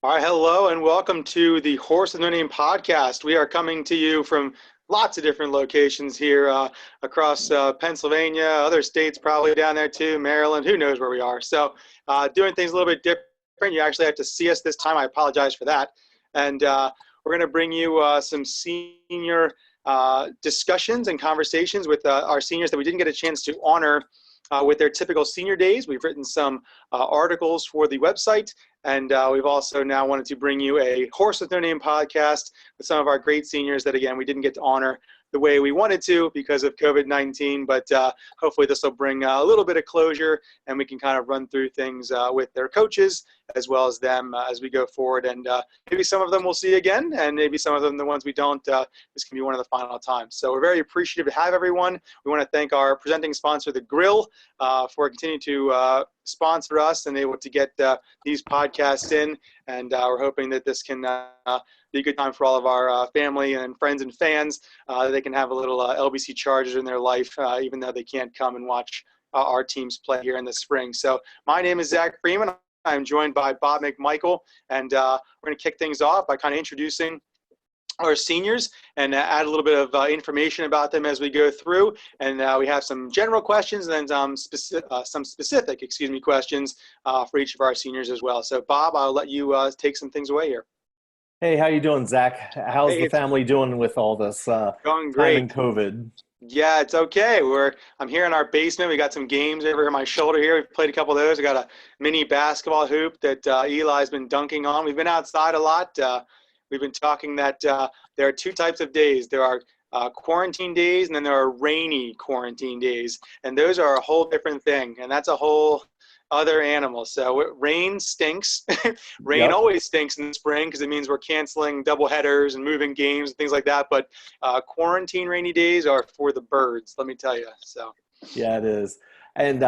All right, hello and welcome to the Horse with No Name podcast. We are coming to you from lots of different locations here across Pennsylvania, other states probably down there too, Maryland, who knows where we are. So doing things a little bit different. You actually have to see us this time. I apologize for that. And we're going to bring you some senior discussions and conversations with our seniors that we didn't get a chance to honor with their typical senior days. We've written some articles for the website, and we've also now wanted to bring you a Horse with No Name podcast with some of our great seniors that, again, we didn't get to honor the way we wanted to because of COVID-19, but hopefully this will bring a little bit of closure and we can kind of run through things with their coaches as well as them as we go forward. And maybe some of them we'll see again, and maybe some of them, the ones we don't, this can be one of the final times. So we're very appreciative to have everyone. We want to thank our presenting sponsor, The Grill, for continuing to sponsor us and able to get these podcasts in. And we're hoping that this can be a good time for all of our family and friends and fans. They can have a little LBC Chargers in their life, even though they can't come and watch our teams play here in the spring. So my name is Zach Freeman. I'm joined by Bob McMichael, and we're going to kick things off by kind of introducing our seniors and add a little bit of information about them as we go through. And we have some general questions and then some specific questions for each of our seniors as well. So Bob, I'll let you take some things away here. Hey, how you doing, Zach? How's the family doing with all this going great. Time in COVID? Yeah, it's okay. I'm here in our basement. We got some games over my shoulder here. We've played a couple of those. We got a mini basketball hoop that Eli's been dunking on. We've been outside a lot. We've been talking that there are two types of days. There are quarantine days, and then there are rainy quarantine days. And those are a whole different thing. And that's a whole other animal. So rain stinks. Rain always stinks in the spring because it means we're canceling double headers and moving games and things like that. But quarantine rainy days are for the birds, let me tell you. So yeah, it is. And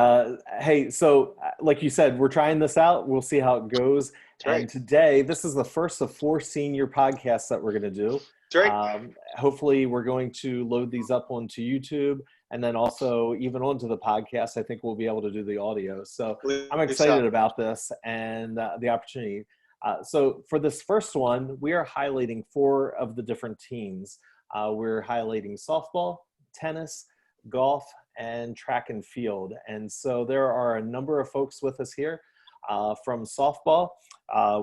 hey, so like you said, we're trying this out. We'll see how it goes. That's right. And today, this is the first of 4 senior podcasts that we're going to do. That's right. Hopefully, we're going to load these up onto YouTube. And then also even onto the podcast, I think we'll be able to do the audio. So I'm excited about this and the opportunity. So for this first one, we are highlighting 4 of the different teams. We're highlighting softball, tennis, golf, and track and field. And so there are a number of folks with us here. From softball,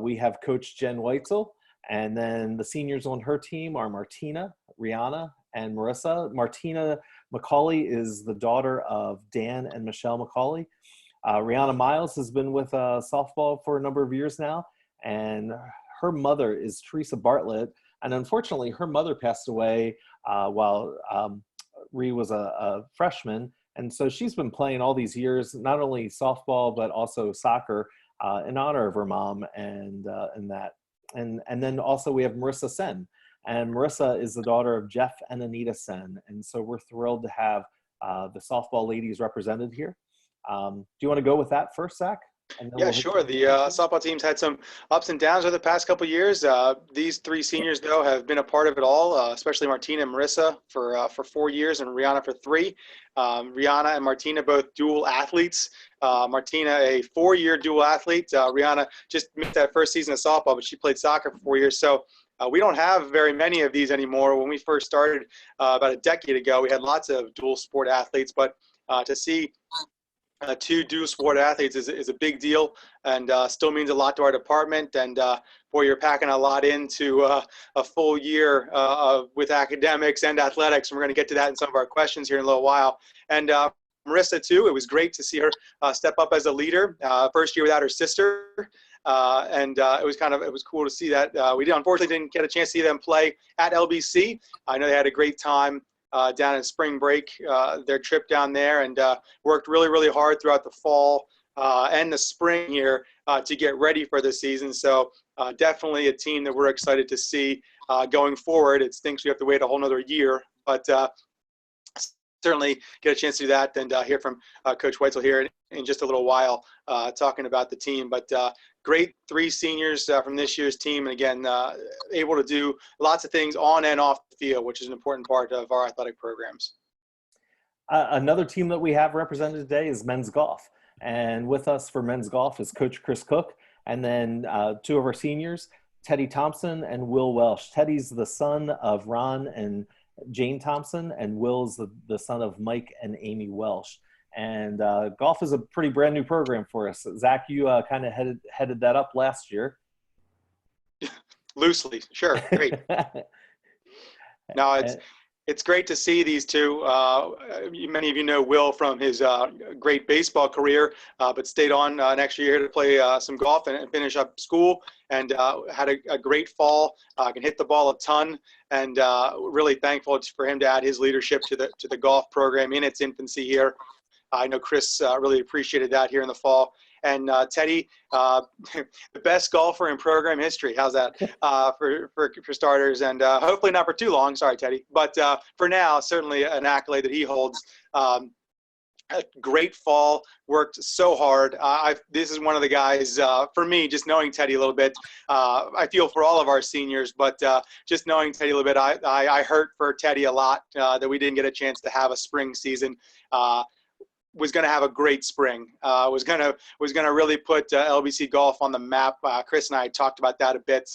we have Coach Jen Weitzel. And then the seniors on her team are Martina, Rihanna, and Marissa. Martina McCauley is the daughter of Dan and Michelle McCauley. Rihanna Miles has been with softball for a number of years now, and her mother is Teresa Bartlett. And unfortunately, her mother passed away while Ree was a freshman. And so she's been playing all these years, not only softball, but also soccer in honor of her mom and that. And then also we have Marissa Sen. And Marissa is the daughter of Jeff and Anita Sen. And so we're thrilled to have the softball ladies represented here. Do you want to go with that first, Zach? Yeah, sure. The softball team's had some ups and downs over the past couple of years. These 3 seniors, though, have been a part of it all, especially Martina and Marissa for 4 years and Rihanna for 3. Rihanna and Martina, both dual athletes. Martina, a 4-year dual athlete. Rihanna just missed that first season of softball, but she played soccer for 4 years. So we don't have very many of these anymore. When we first started about a decade ago, we had lots of dual sport athletes, but to see 2 dual sport athletes is a big deal and still means a lot to our department. And boy, you're packing a lot into a full year with academics and athletics. And we're going to get to that in some of our questions here in a little while. And Marissa, too, it was great to see her step up as a leader. First year without her sister. And it was cool to see that. We unfortunately didn't get a chance to see them play at LBC. I know they had a great time down in spring break, their trip down there, and worked really, really hard throughout the fall and the spring here to get ready for the season. So definitely a team that we're excited to see going forward. It stinks we have to wait a whole nother year, but certainly get a chance to do that and hear from Coach Weitzel here in just a little while talking about the team. But great 3 seniors from this year's team. And again, able to do lots of things on and off the field, which is an important part of our athletic programs. Another team that we have represented today is men's golf. And with us for men's golf is Coach Chris Cook. And then two of our seniors, Teddy Thompson and Will Welsh. Teddy's the son of Ron and Jane Thompson, and Will's the son of Mike and Amy Welsh. And golf is a pretty brand new program for us. Zach, you kind of headed that up last year. Loosely, sure, great. No, it's great to see these two. Many of you know Will from his great baseball career, but stayed on an extra year to play some golf and finish up school, and had a great fall. Can hit the ball a ton, and really thankful for him to add his leadership to the golf program in its infancy here. I know Chris really appreciated that here in the fall. And Teddy, the best golfer in program history. How's that for starters? And hopefully not for too long. Sorry, Teddy. But for now, certainly an accolade that he holds. A great fall, worked so hard. This is one of the guys, for me, just knowing Teddy a little bit, I feel for all of our seniors, but just knowing Teddy a little bit, I hurt for Teddy a lot that we didn't get a chance to have a spring season. Was going to have a great spring. Was going to really put LBC golf on the map. Chris and I talked about that a bit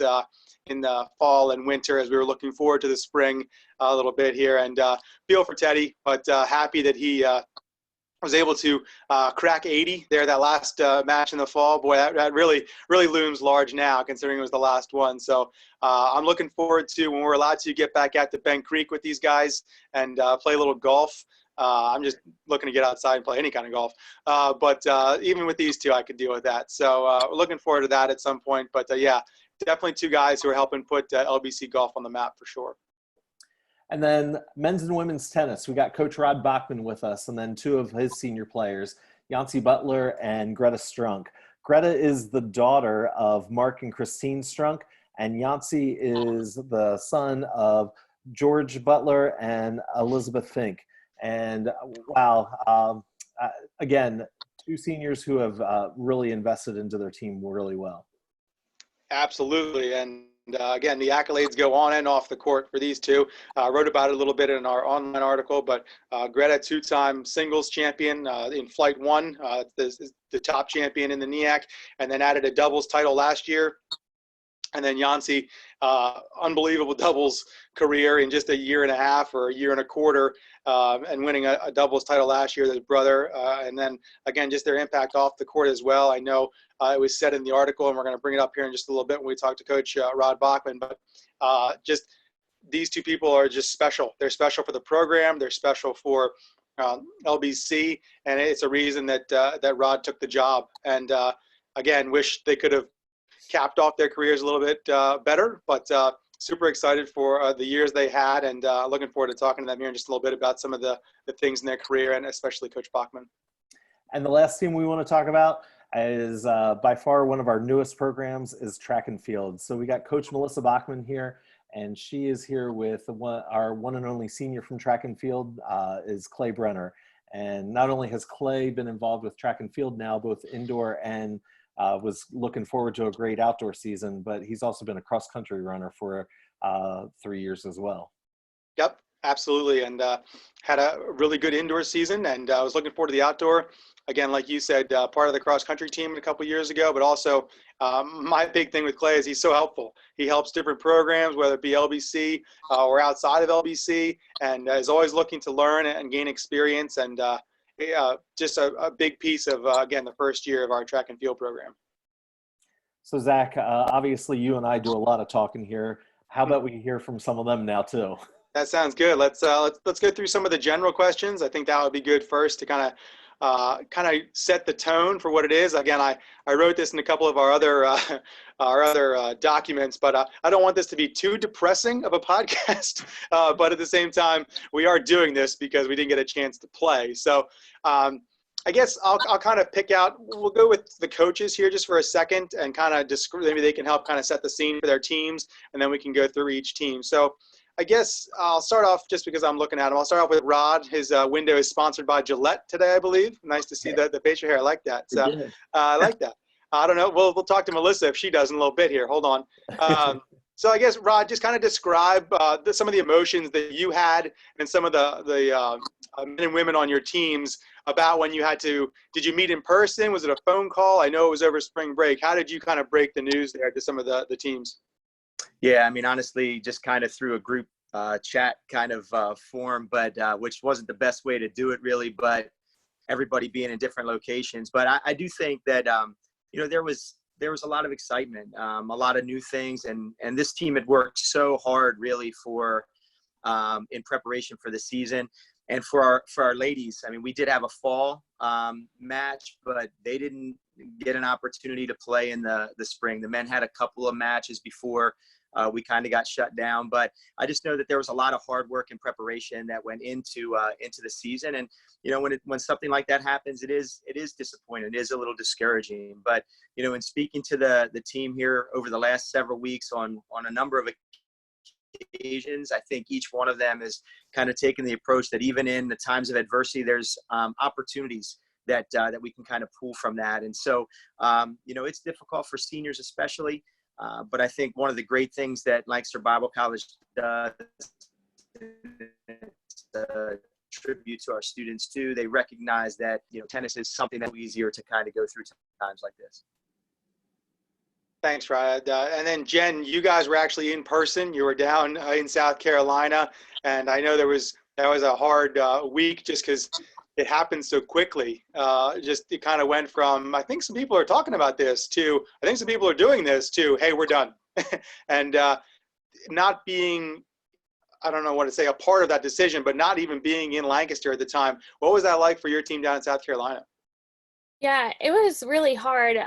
in the fall and winter as we were looking forward to the spring a little bit here. And feel for Teddy, but happy that he was able to crack 80 there that last match in the fall. Boy, that really looms large now, considering it was the last one. So I'm looking forward to when we're allowed to get back out to Bent Creek with these guys and play a little golf. I'm just looking to get outside and play any kind of golf. But even with these two, I could deal with that. So we're looking forward to that at some point. But yeah, definitely two guys who are helping put LBC golf on the map for sure. And then men's and women's tennis, we got Coach Rod Bachman with us, and then two of his senior players, Yancey Butler and Greta Strunk. Greta is the daughter of Mark and Christine Strunk, and Yancey is the son of George Butler and Elizabeth Fink. And wow, again, two seniors who have really invested into their team really well. Absolutely. And again, the accolades go on and off the court for these two. Wrote about it a little bit in our online article, but Greta, two-time singles champion in Flight 1, the top champion in the NEAC, and then added a doubles title last year. And then Yancey, unbelievable doubles career in just a year and a half or a year and a quarter, and winning a doubles title last year with his brother. And then, again, just their impact off the court as well. I know it was said in the article, and we're going to bring it up here in just a little bit when we talk to Coach Rod Bachman. But just these two people are just special. They're special for the program. They're special for LBC, and it's a reason that Rod took the job. And, again, wish they could have capped off their careers a little bit better, but super excited for the years they had, and looking forward to talking to them here in just a little bit about some of the things in their career, and especially Coach Bachman. And the last team we want to talk about is by far one of our newest programs is track and field. So we got Coach Melissa Bachman here, and she is here with our one and only senior from track and field is Clay Brenner. And not only has Clay been involved with track and field now, both indoor and was looking forward to a great outdoor season, but he's also been a cross-country runner for 3 years as well. Yep, absolutely, and had a really good indoor season, and I was looking forward to the outdoor. Again, like you said, part of the cross-country team a couple years ago, but also my big thing with Clay is he's so helpful. He helps different programs, whether it be LBC or outside of LBC, and is always looking to learn and gain experience, and just a big piece of, again, the first year of our track and field program. So Zach, obviously you and I do a lot of talking here. How about we hear from some of them now too? That sounds good. Let's go through some of the general questions. I think that would be good first to kind of set the tone for what it is. Again, I wrote this in a couple of our other documents, but I don't want this to be too depressing of a podcast. But at the same time, we are doing this because we didn't get a chance to play. So I guess I'll kind of pick out. We'll go with the coaches here just for a second and kind of maybe they can help kind of set the scene for their teams, and then we can go through each team. So I guess I'll start off just because I'm looking at him. I'll start off with Rod. His window is sponsored by Gillette today, I believe. Nice to see the facial hair. I like that. So I like that. I don't know. We'll talk to Melissa if she does in a little bit here. Hold on. So I guess, Rod, just kind of describe some of the emotions that you had and some of the men and women on your teams about when you did you meet in person? Was it a phone call? I know it was over spring break. How did you kind of break the news there to some of the teams? Yeah, I mean, honestly, just kind of through a group chat kind of form, but which wasn't the best way to do it really, but everybody being in different locations. But I do think that, there was a lot of excitement, a lot of new things. And this team had worked so hard really in preparation for the season. And for our ladies, I mean, we did have a fall match, but they didn't get an opportunity to play in the spring. The men had a couple of matches before we kind of got shut down. But I just know that there was a lot of hard work and preparation that went into the season. And when something like that happens, it is disappointing. It is a little discouraging. But in speaking to the team here over the last several weeks on a number of occasions, I think each one of them is kind of taking the approach that even in the times of adversity, there's opportunities that we can kind of pull from that. And so, it's difficult for seniors especially, but I think one of the great things that Lancaster Bible College does, tribute to our students too. They recognize that, tennis is something that's easier to kind of go through times like this. Thanks, Ryan. And then Jen, you guys were actually in person. You were down in South Carolina, and I know that was a hard week just because it happened so quickly. It kind of went from, I think some people are talking about this, to I think some people are doing this, to hey, we're done, and not being, I don't know what to say, a part of that decision, but not even being in Lancaster at the time. What was that like for your team down in South Carolina? Yeah, it was really hard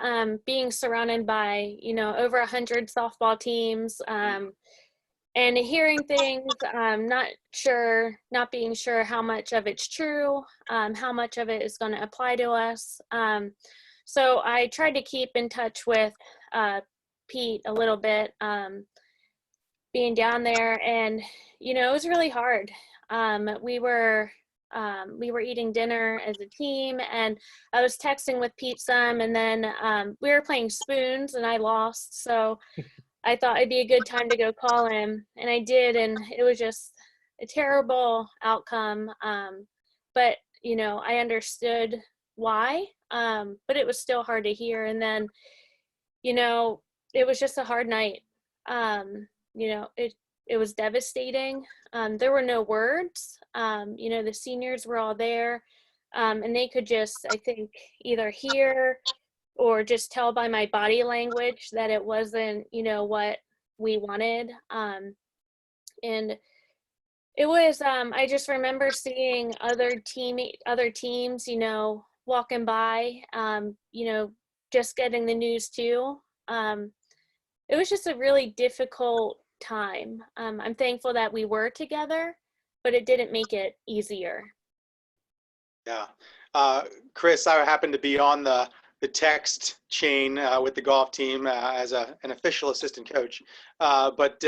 being surrounded by, over 100 softball teams and hearing things, not being sure how much of it's true, how much of it is going to apply to us. So I tried to keep in touch with Pete a little bit, being down there, and, it was really hard. We were eating dinner as a team, and I was texting with Pete some, and then we were playing spoons and I lost. So I thought it'd be a good time to go call him, and I did. And it was just a terrible outcome. But, I understood why, but it was still hard to hear. And then, it was just a hard night. It was devastating. There were no words. The seniors were all there, and they could just, I think, either hear or just tell by my body language that it wasn't, what we wanted. And it was, I just remember seeing other teams, walking by, just getting the news too. It was just a really difficult time. I'm thankful that we were together, but it didn't make it easier. Yeah. Chris, I happened to be on the text chain with the golf team as an official assistant coach. But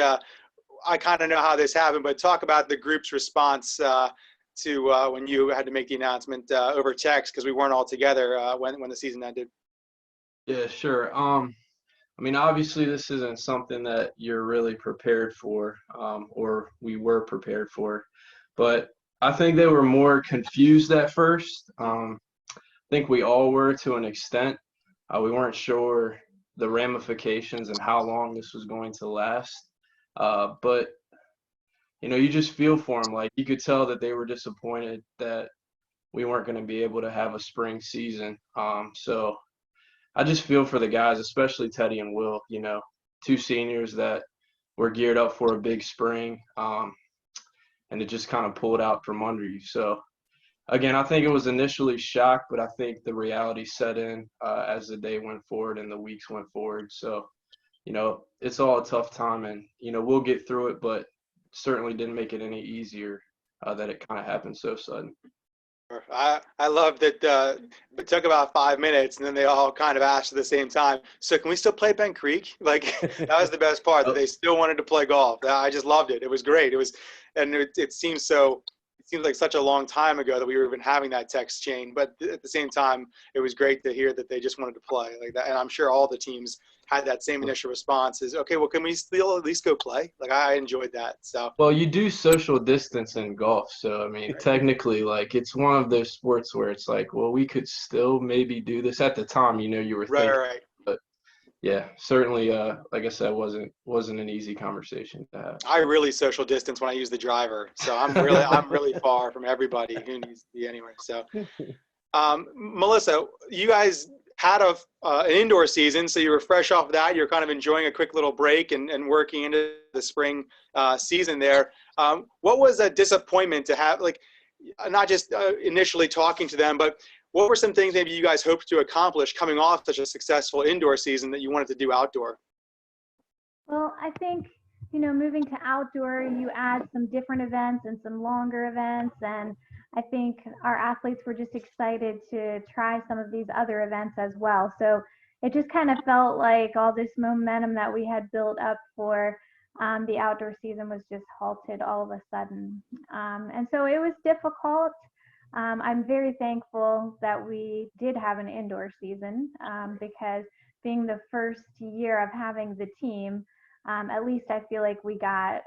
I kind of know how this happened, but talk about the group's response to when you had to make the announcement over text, because we weren't all together when the season ended. Yeah, sure. I mean, obviously, this isn't something that you're really prepared for, or we were prepared for. But I think they were more confused at first. I think we all were to an extent. We weren't sure the ramifications and how long this was going to last. But, you just feel for them. Like, you could tell that they were disappointed that we weren't going to be able to have a spring season. So I just feel for the guys, especially Teddy and Will, two seniors that were geared up for a big spring, and it just kind of pulled out from under you. So, again, I think it was initially shock, but I think the reality set in as the day went forward and the weeks went forward. So, it's all a tough time, and, we'll get through it, but certainly didn't make it any easier that it kind of happened so sudden. I love that it took about 5 minutes, and then they all kind of asked at the same time, so can we still play Bent Creek? Like, that was the best part, that they still wanted to play golf. I just loved it. It was great. It seemed so it seems like such a long time ago that we were even having that text chain. But at the same time, it was great to hear that they just wanted to play like that. And I'm sure all the teams had that same initial response is, okay, well, can we still at least go play? Like, I enjoyed that. So, Well, you do social distance in golf, so I mean, technically, like it's one of those sports where it's like, well, we could still maybe do this at the time. You were thinking, right. but yeah, certainly, like I said, wasn't an easy conversation to have. I really social distance when I use the driver, so I'm really far from everybody who needs to be anywhere. So, Melissa, you guys had an indoor season, so you were fresh off that. You're kind of enjoying a quick little break and working into the spring season there. What was a disappointment to have, like, not just initially talking to them, but what were some things maybe you guys hoped to accomplish coming off such a successful indoor season that you wanted to do outdoor? Well, I think, moving to outdoor, you add some different events and some longer events. And I think our athletes were just excited to try some of these other events as well. So it just kind of felt like all this momentum that we had built up for the outdoor season was just halted all of a sudden. And so it was difficult. I'm very thankful that we did have an indoor season because being the first year of having the team, at least I feel like we got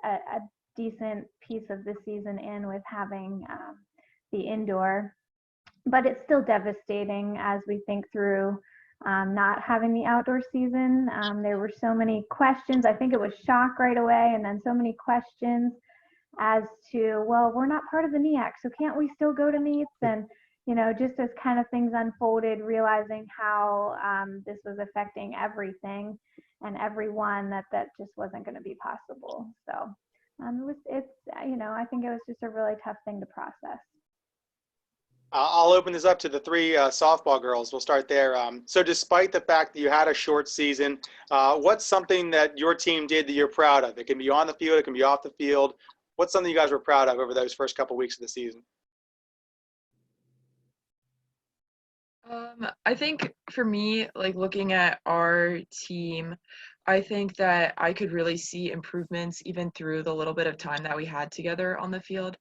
a decent piece of the season in with having the indoor. But it's still devastating as we think through not having the outdoor season. There were so many questions. I think it was shock right away, and then so many questions as to, well, we're not part of the NEAC, so can't we still go to meets? And, just as kind of things unfolded, realizing how this was affecting everything and everyone, that just wasn't going to be possible. So I think it was just a really tough thing to process. I'll open this up to the three softball girls. We'll start there. So despite the fact that you had a short season, what's something that your team did that you're proud of? It can be on the field, it can be off the field. What's something you guys were proud of over those first couple weeks of the season? I think for me, like looking at our team, I think that I could really see improvements even through the little bit of time that we had together on the field.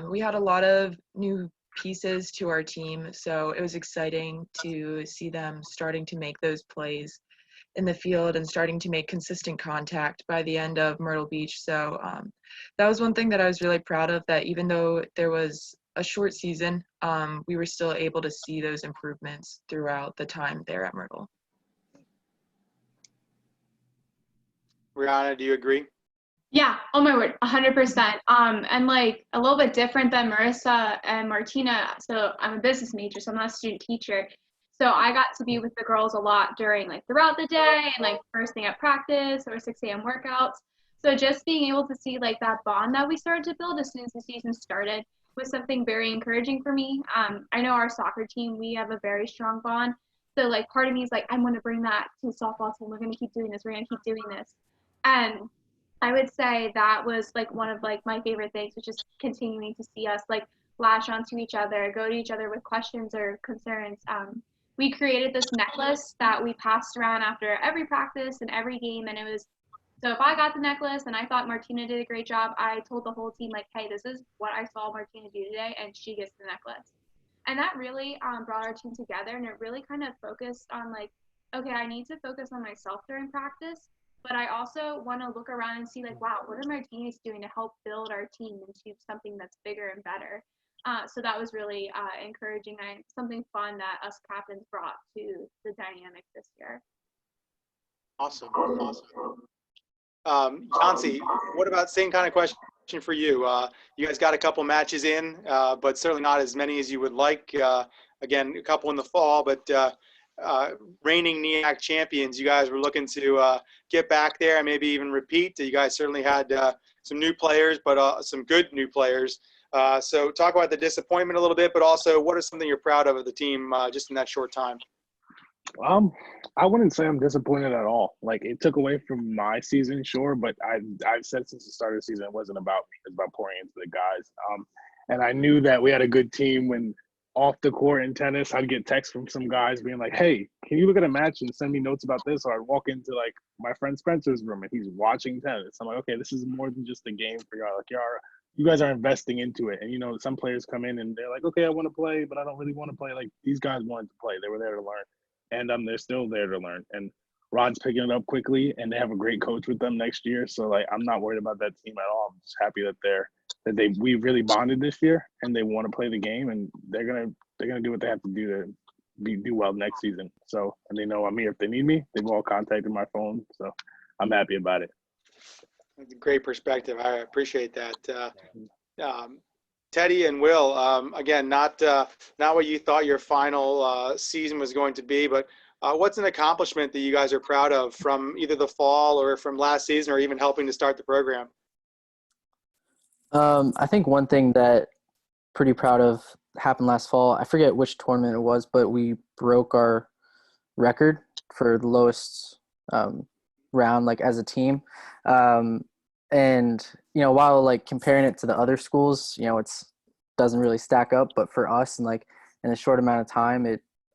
We had a lot of new pieces to our team, so it was exciting to see them starting to make those plays in the field and starting to make consistent contact by the end of Myrtle Beach. So that was one thing that I was really proud of, that even though there was a short season, we were still able to see those improvements throughout the time there at Myrtle. Rihanna, do you agree? Yeah, oh my word, 100%. And like a little bit different than Marissa and Martina. So I'm a business major, so I'm not a student teacher. So I got to be with the girls a lot during like throughout the day and like first thing at practice or 6 a.m. workouts. So just being able to see like that bond that we started to build as soon as the season started was something very encouraging for me. I know our soccer team, we have a very strong bond. So like part of me is like, I'm going to bring that to the softball team. We're going to keep doing this. We're going to keep doing this. And I would say that was like one of like my favorite things, which is continuing to see us like lash onto each other, go to each other with questions or concerns. We created this necklace that we passed around after every practice and every game. And it was, so if I got the necklace and I thought Martina did a great job, I told the whole team like, hey, this is what I saw Martina do today, and she gets the necklace. And that really brought our team together, and it really kind of focused on like, okay, I need to focus on myself during practice, but I also want to look around and see like, wow, what are my teammates doing to help build our team into something that's bigger and better? So that was really encouraging and something fun that us captains brought to the dynamic this year. Awesome. Yancy, what about same kind of question for you? You guys got a couple matches in, but certainly not as many as you would like. Again, a couple in the fall, but reigning NEAC champions, you guys were looking to get back there and maybe even repeat. You guys certainly had some new players, but some good new players. So talk about the disappointment a little bit, but also what is something you're proud of the team just in that short time? I wouldn't say I'm disappointed at all. Like, it took away from my season, sure, but I've said since the start of the season, it wasn't about me. It was about pouring into the guys. And I knew that we had a good team when off the court in tennis, I'd get texts from some guys being like, hey, can you look at a match and send me notes about this? Or I'd walk into like my friend Spencer's room and he's watching tennis. I'm like, okay, this is more than just a game for y'all. Like, y'all are you guys are investing into it. And, some players come in and they're like, okay, I want to play, but I don't really want to play. Like, these guys wanted to play. They were there to learn. And they're still there to learn. And Rod's picking it up quickly, and they have a great coach with them next year. So, like, I'm not worried about that team at all. I'm just happy that we really bonded this year, and they want to play the game, and they're gonna do what they have to do to do well next season. So, and they know I'm here if they need me. They've all contacted my phone, so I'm happy about it. That's a great perspective. I appreciate that. Teddy and Will, again, not what you thought your final season was going to be, but what's an accomplishment that you guys are proud of from either the fall or from last season or even helping to start the program? I think one thing that pretty proud of happened last fall. I forget which tournament it was, but we broke our record for the lowest round, like as a team. And while like comparing it to the other schools, it's doesn't really stack up. But for us, and like in a short amount of time,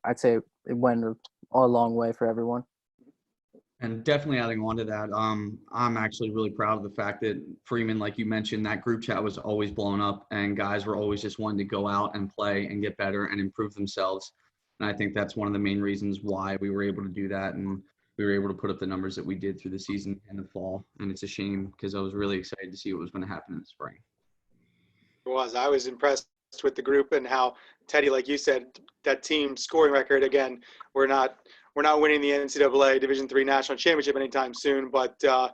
I'd say it went a long way for everyone. And definitely adding on to that, I'm actually really proud of the fact that Freeman, like you mentioned, that group chat was always blown up and guys were always just wanting to go out and play and get better and improve themselves. And I think that's one of the main reasons why we were able to do that. And we were able to put up the numbers that we did through the season and the fall. And it's a shame because I was really excited to see what was going to happen in the spring. I was impressed with the group and how Teddy, like you said, that team scoring record, again, we're not winning the NCAA Division III National Championship anytime soon, but to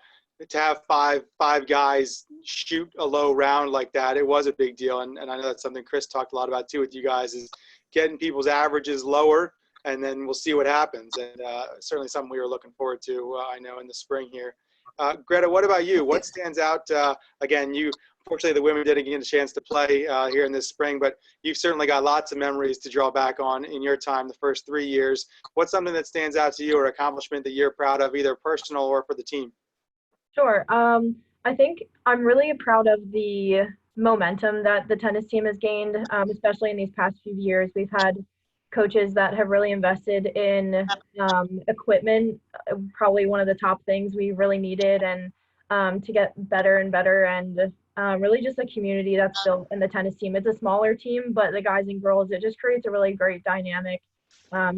have five guys shoot a low round like that, it was a big deal. And I know that's something Chris talked a lot about too with you guys, is getting people's averages lower, and then we'll see what happens. And certainly something we were looking forward to, I know, in the spring here. Greta, what about you? What stands out? Again, fortunately, the women didn't get a chance to play here in this spring, but you've certainly got lots of memories to draw back on in your time, the first 3 years. What's something that stands out to you or accomplishment that you're proud of, either personal or for the team? Sure. I think I'm really proud of the momentum that the tennis team has gained, especially in these past few years. We've had coaches that have really invested in equipment, probably one of the top things we really needed, and to get better and better, and really just a community that's built in the tennis team. It's a smaller team, but the guys and girls, it just creates a really great dynamic,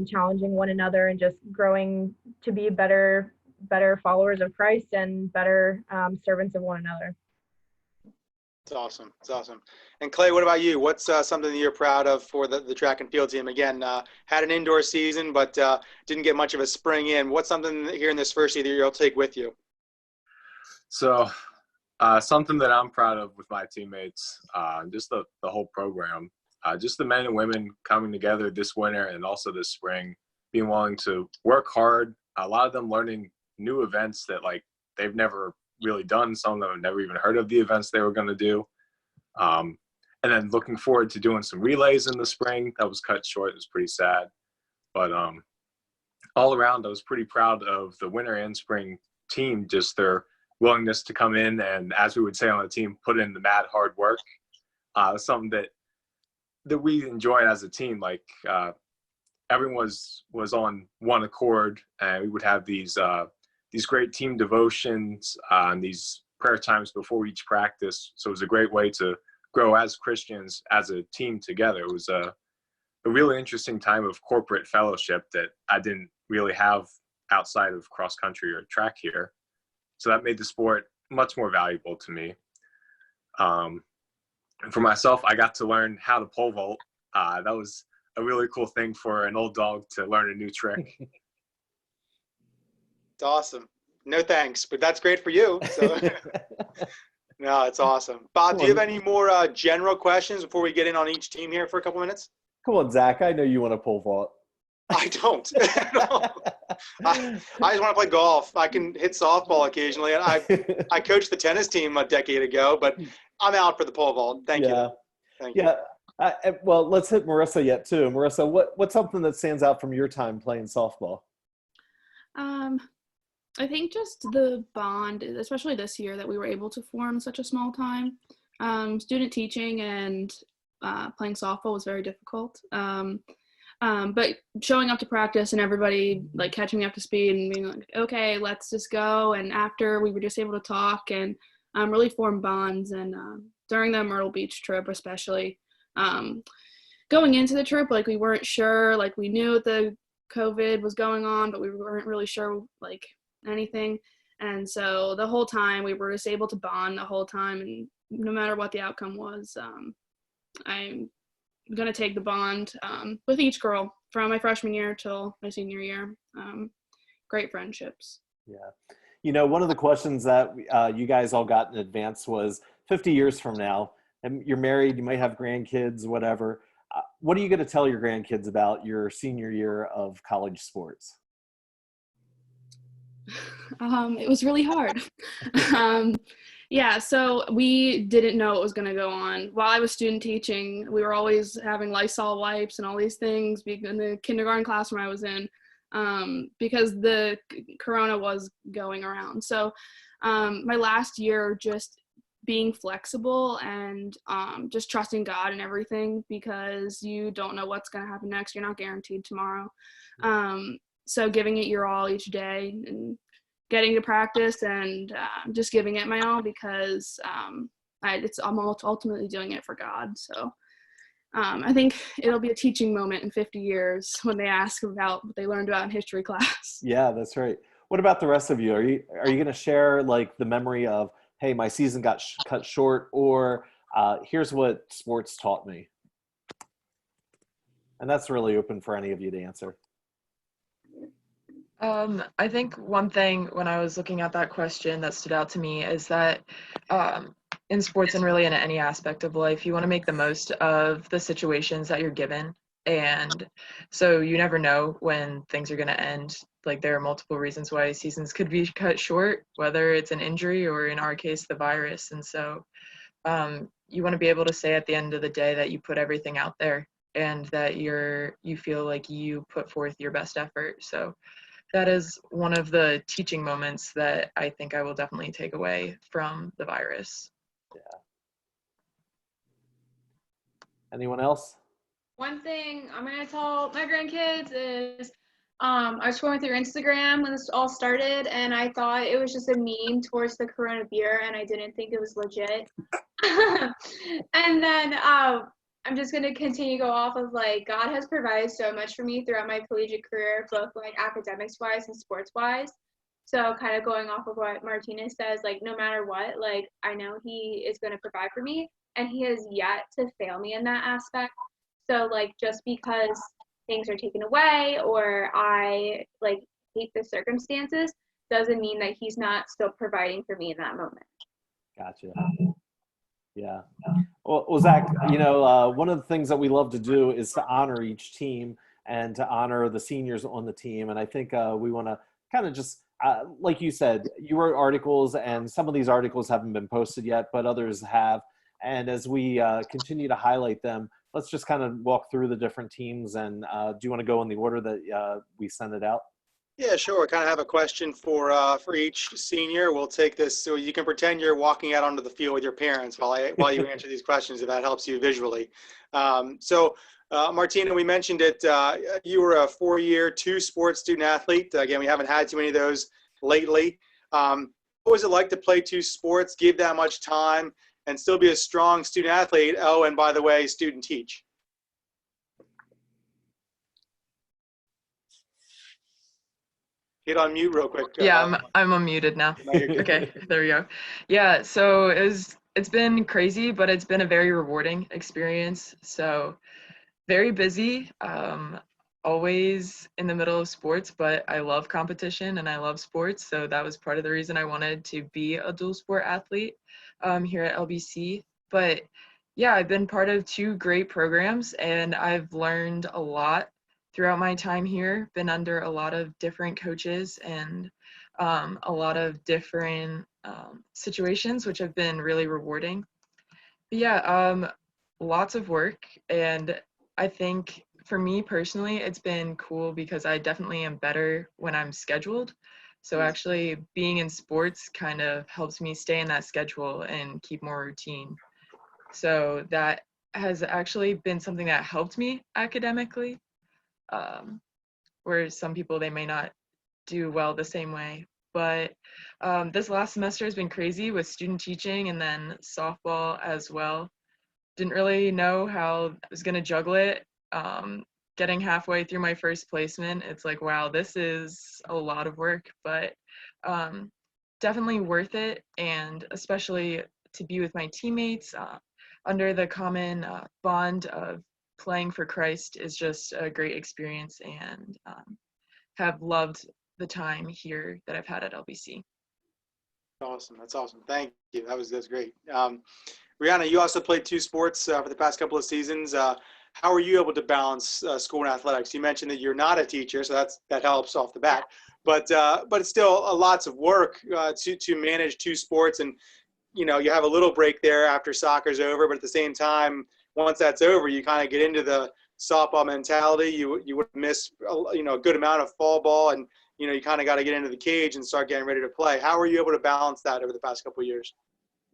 challenging one another and just growing to be better followers of Christ and better servants of one another. It's awesome. It's awesome. And Clay, what about you? What's something that you're proud of for the track and field team? Again, had an indoor season, but didn't get much of a spring in. What's something here in this first year that you'll take with you? So something that I'm proud of with my teammates, just the whole program, just the men and women coming together this winter and also this spring, being willing to work hard. A lot of them learning new events that like they've never really done. Some of them have never even heard of the events they were going to do. And then looking forward to doing some relays in the spring. That was cut short. It was pretty sad. But all around, I was pretty proud of the winter and spring team, just their willingness to come in and, as we would say on the team, put in the mad hard work. Something that we enjoyed as a team. Like everyone was on one accord, and we would have these great team devotions and these prayer times before each practice. So it was a great way to grow as Christians, as a team together. It was a really interesting time of corporate fellowship that I didn't really have outside of cross country or track here. So that made the sport much more valuable to me. And for myself, I got to learn how to pole vault. That was a really cool thing for an old dog to learn a new trick. It's awesome. No thanks, but that's great for you. So. No, it's awesome. Bob, do you have any more general questions before we get in on each team here for a couple minutes? Come on, Zach. I know you want to pole vault. I don't. I just want to play golf. I can hit softball occasionally. And I coached the tennis team a decade ago, but I'm out for the pole vault. Thank you. Thank you. Well, let's hit Marissa yet too. Marissa, what's something that stands out from your time playing softball? I think just the bond, especially this year, that we were able to form in such a small time. Student teaching and playing softball was very difficult. But showing up to practice and everybody like catching me up to speed and being like, okay, let's just go. And after, we were just able to talk and really form bonds and during the Myrtle Beach trip, especially. Going into the trip, like, we weren't sure, like, we knew the COVID was going on, but we weren't really sure, like, anything. And so the whole time we were just able to bond the whole time, and no matter what the outcome was, I'm going to take the bond with each girl from my freshman year till my senior year. Great friendships. Yeah. You know, one of the questions that you guys all got in advance was 50 years from now, and you're married, you might have grandkids, whatever. What are you going to tell your grandkids about your senior year of college sports? It was really hard. Yeah, so we didn't know what was going to go on. While I was student teaching, we were always having Lysol wipes and all these things in the kindergarten classroom I was in, because the corona was going around. So my last year, just being flexible and just trusting God and everything, because you don't know what's going to happen next. You're not guaranteed tomorrow. So giving it your all each day and getting to practice and just giving it my all, because I'm ultimately doing it for God. So I think it'll be a teaching moment in 50 years when they ask about what they learned about in history class. Yeah, that's right. What about the rest of you? Are you going to share like the memory of, hey, my season got cut short, or here's what sports taught me? And that's really open for any of you to answer. I think one thing when I was looking at that question that stood out to me is that in sports and really in any aspect of life, you want to make the most of the situations that you're given. And so you never know when things are going to end. Like, there are multiple reasons why seasons could be cut short, whether it's an injury or in our case, the virus. And so you want to be able to say at the end of the day that you put everything out there and that you feel like you put forth your best effort. So that is one of the teaching moments that I think I will definitely take away from the virus. Yeah. Anyone else? One thing I'm going to tell my grandkids is I was scrolling through Instagram when this all started, and I thought it was just a meme towards the Corona beer, and I didn't think it was legit. And then I'm just going to continue to go off of, like, God has provided so much for me throughout my collegiate career, both, like, academics-wise and sports-wise. So kind of going off of what Martina says, like, no matter what, like, I know he is going to provide for me, and he has yet to fail me in that aspect. So, like, just because things are taken away or I, like, hate the circumstances doesn't mean that he's not still providing for me in that moment. Gotcha. Yeah. Well, Zach, you know, one of the things that we love to do is to honor each team and to honor the seniors on the team. And I think we want to kind of just, like you said, you wrote articles, and some of these articles haven't been posted yet, but others have. And as we continue to highlight them, let's just kind of walk through the different teams. And do you want to go in the order that we send it out? Yeah, sure. Kind of have a question for each senior. We'll take this, so you can pretend you're walking out onto the field with your parents while you answer these questions, if that helps you visually. Martina, we mentioned it. You were a 4-year, 2-sport student athlete. Again, we haven't had too many of those lately. What was it like to play 2 sports, give that much time, and still be a strong student athlete? Oh, and by the way, student teach. Hit on mute real quick. Yeah, I'm unmuted now. Okay, there we go. Yeah, so it's been crazy, but it's been a very rewarding experience. So very busy, always in the middle of sports, but I love competition and I love sports. So that was part of the reason I wanted to be a dual sport athlete here at LBC. But yeah, I've been part of 2 great programs, and I've learned a lot throughout my time here, been under a lot of different coaches and a lot of different situations, which have been really rewarding. But yeah, lots of work. And I think for me personally, it's been cool because I definitely am better when I'm scheduled. So actually being in sports kind of helps me stay in that schedule and keep more routine. So that has actually been something that helped me academically. Where some people, they may not do well the same way. but this last semester has been crazy with student teaching and then softball as well. Didn't really know how I was going to juggle it. Getting halfway through my first placement, it's like, wow, this is a lot of work, but definitely worth it. And especially to be with my teammates under the common bond of playing for Christ is just a great experience, and have loved the time here that I've had at LBC. Awesome. That's awesome. Thank you. That's great. Rihanna, you also played 2 sports for the past couple of seasons. How are you able to balance school and athletics? You mentioned that you're not a teacher, so that helps off the bat. But it's still lots of work to manage 2 sports, and you have a little break there after soccer's over. But at the same time, once that's over, you kind of get into the softball mentality. You would miss a good amount of fall ball, and you kind of got to get into the cage and start getting ready to play. How are you able to balance that over the past couple of years?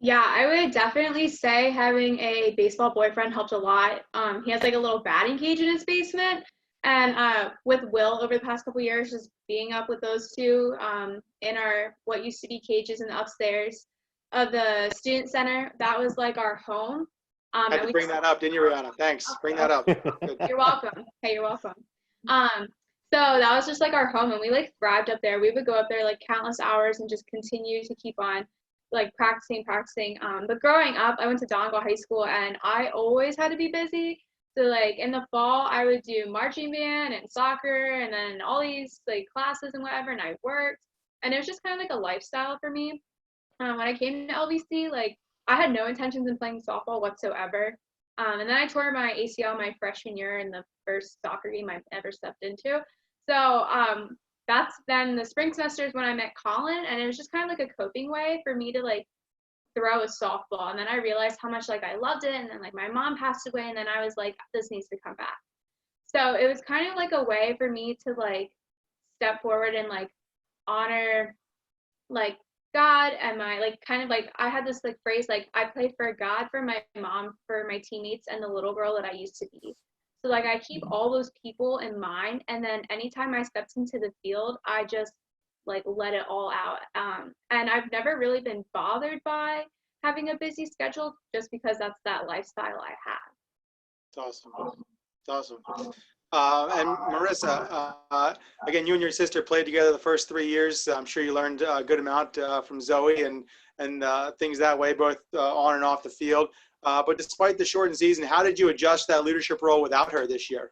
Yeah, I would definitely say having a baseball boyfriend helped a lot. He has like a little batting cage in his basement, and with Will over the past couple of years, just being up with those two in our what used to be cages in the upstairs of the student center, that was like our home. I had to bring that up, didn't you, Rihanna? Thanks. Bring that up. Good. You're welcome. Hey, you're welcome. So that was just like our home, and we like thrived up there. We would go up there like countless hours and just continue to keep on like practicing. But growing up, I went to Donegal High School, and I always had to be busy. So like in the fall, I would do marching band and soccer, and then all these like classes and whatever, and I worked, and it was just kind of like a lifestyle for me. When I came to LBC, like I had no intentions in playing softball whatsoever. And then I tore my ACL my freshman year in the first soccer game I've ever stepped into. So that's then the spring semester is when I met Colin, and it was just kind of like a coping way for me to like throw a softball. And then I realized how much like I loved it, and then like my mom passed away, and then I was like, this needs to come back. So it was kind of like a way for me to like step forward and like honor like God and my like kind of like I had this like phrase like I played for God, for my mom, for my teammates, and the little girl that I used to be. So like I keep all those people in mind, and then anytime I stepped into the field, I just like let it all out. And I've never really been bothered by having a busy schedule, just because that's that lifestyle I have. It's awesome. It's awesome. And Marissa, again, you and your sister played together the first 3 years. I'm sure you learned a good amount from Zoe and things that way, both on and off the field. But despite the shortened season, how did you adjust that leadership role without her this year?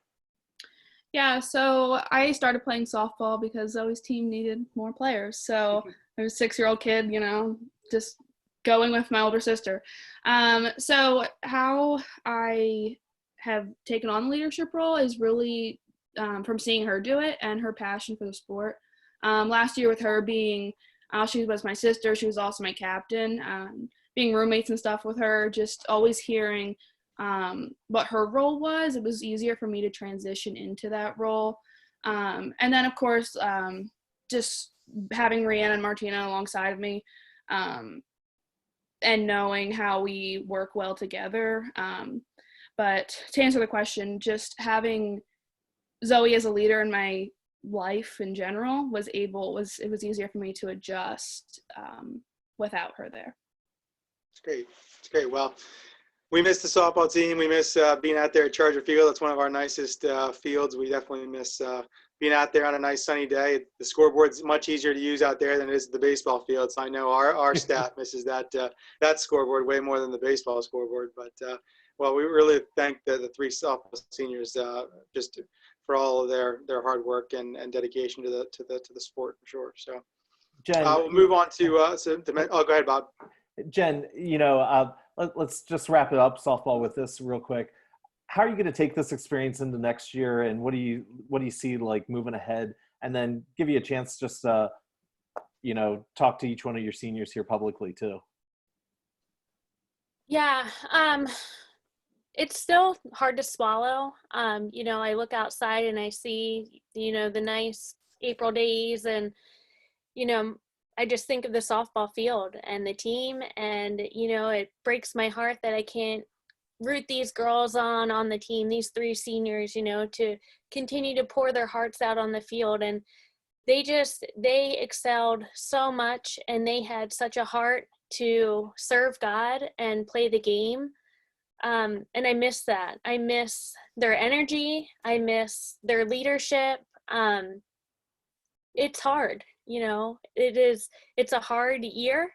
Yeah, so I started playing softball because Zoe's team needed more players. So I was a 6-year-old kid, just going with my older sister. So how I have taken on the leadership role is really from seeing her do it and her passion for the sport. Last year with her being, she was my sister, she was also my captain, being roommates and stuff with her, just always hearing what her role was, it was easier for me to transition into that role. And then of course, just having Rihanna and Martina alongside of me, and knowing how we work well together. But to answer the question, just having Zoe as a leader in my life in general it was easier for me to adjust without her there. It's great. It's great. Well, we miss the softball team. We miss being out there at Charger Field. It's one of our nicest fields. We definitely miss being out there on a nice sunny day. The scoreboard's much easier to use out there than it is the baseball field. So I know our staff misses that scoreboard way more than the baseball scoreboard. But well, we really thank the 3 softball seniors just for all of their hard work and dedication to the sport for sure. So Jen, we'll move on to go ahead, Bob. Jen, let's just wrap it up softball with this real quick. How are you going to take this experience into next year, and what do you see like moving ahead? And then give you a chance just to, talk to each one of your seniors here publicly too. Yeah, it's still hard to swallow. I look outside and I see, the nice April days, and, I just think of the softball field and the team, and, it breaks my heart that I can't root these girls on the team, these 3 seniors, to continue to pour their hearts out on the field. And they excelled so much, and they had such a heart to serve God and play the game. And I miss that. I miss their energy. I miss their leadership. It's hard, it's a hard year.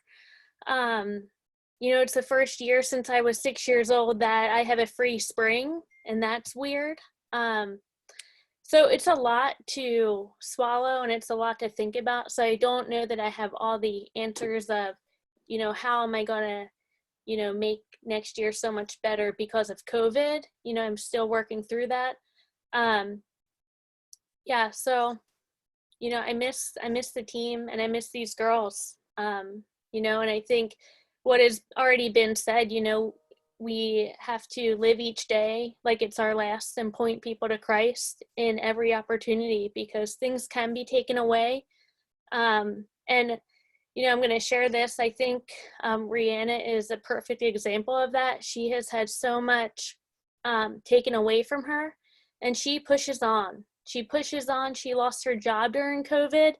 It's the first year since I was 6 years old that I have a free spring, and that's weird. So it's a lot to swallow, and it's a lot to think about. So I don't know that I have all the answers of, how am I going to, make next year so much better because of COVID. I'm still working through that. So, I miss the team, and I miss these girls, and I think what has already been said, we have to live each day like it's our last and point people to Christ in every opportunity, because things can be taken away. And, I'm going to share this. I think Rihanna is a perfect example of that. She has had so much taken away from her, and she pushes on. She pushes on. She lost her job during COVID.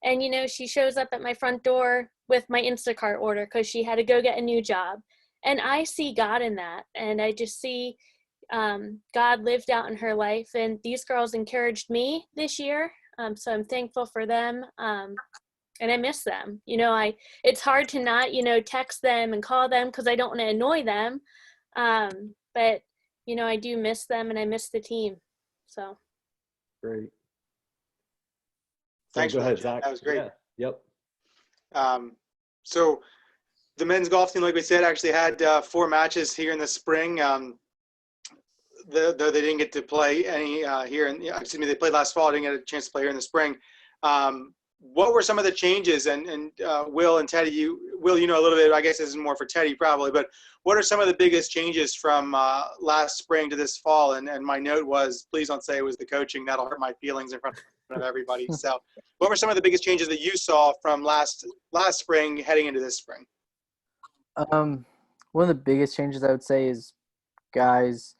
And, she shows up at my front door with my Instacart order because she had to go get a new job. And I see God in that. And I just see God lived out in her life. And these girls encouraged me this year. So I'm thankful for them. And I miss them. It's hard to not, text them and call them because I don't want to annoy them. But, I do miss them, and I miss the team. So. Great. Thanks. Go ahead, Zach. That was great. Yeah. Yep. So the men's golf team, like we said, actually had 4 matches here in the spring. Though they didn't get to play any here, they played last fall. Didn't get a chance to play here in the spring. What were some of the changes? And Will and Teddy, Will, a little bit. I guess this is more for Teddy probably. But what are some of the biggest changes from last spring to this fall? And my note was, please don't say it was the coaching. That'll hurt my feelings in front of everybody. So, what were some of the biggest changes that you saw from last spring heading into this spring? One of the biggest changes I would say is, guys,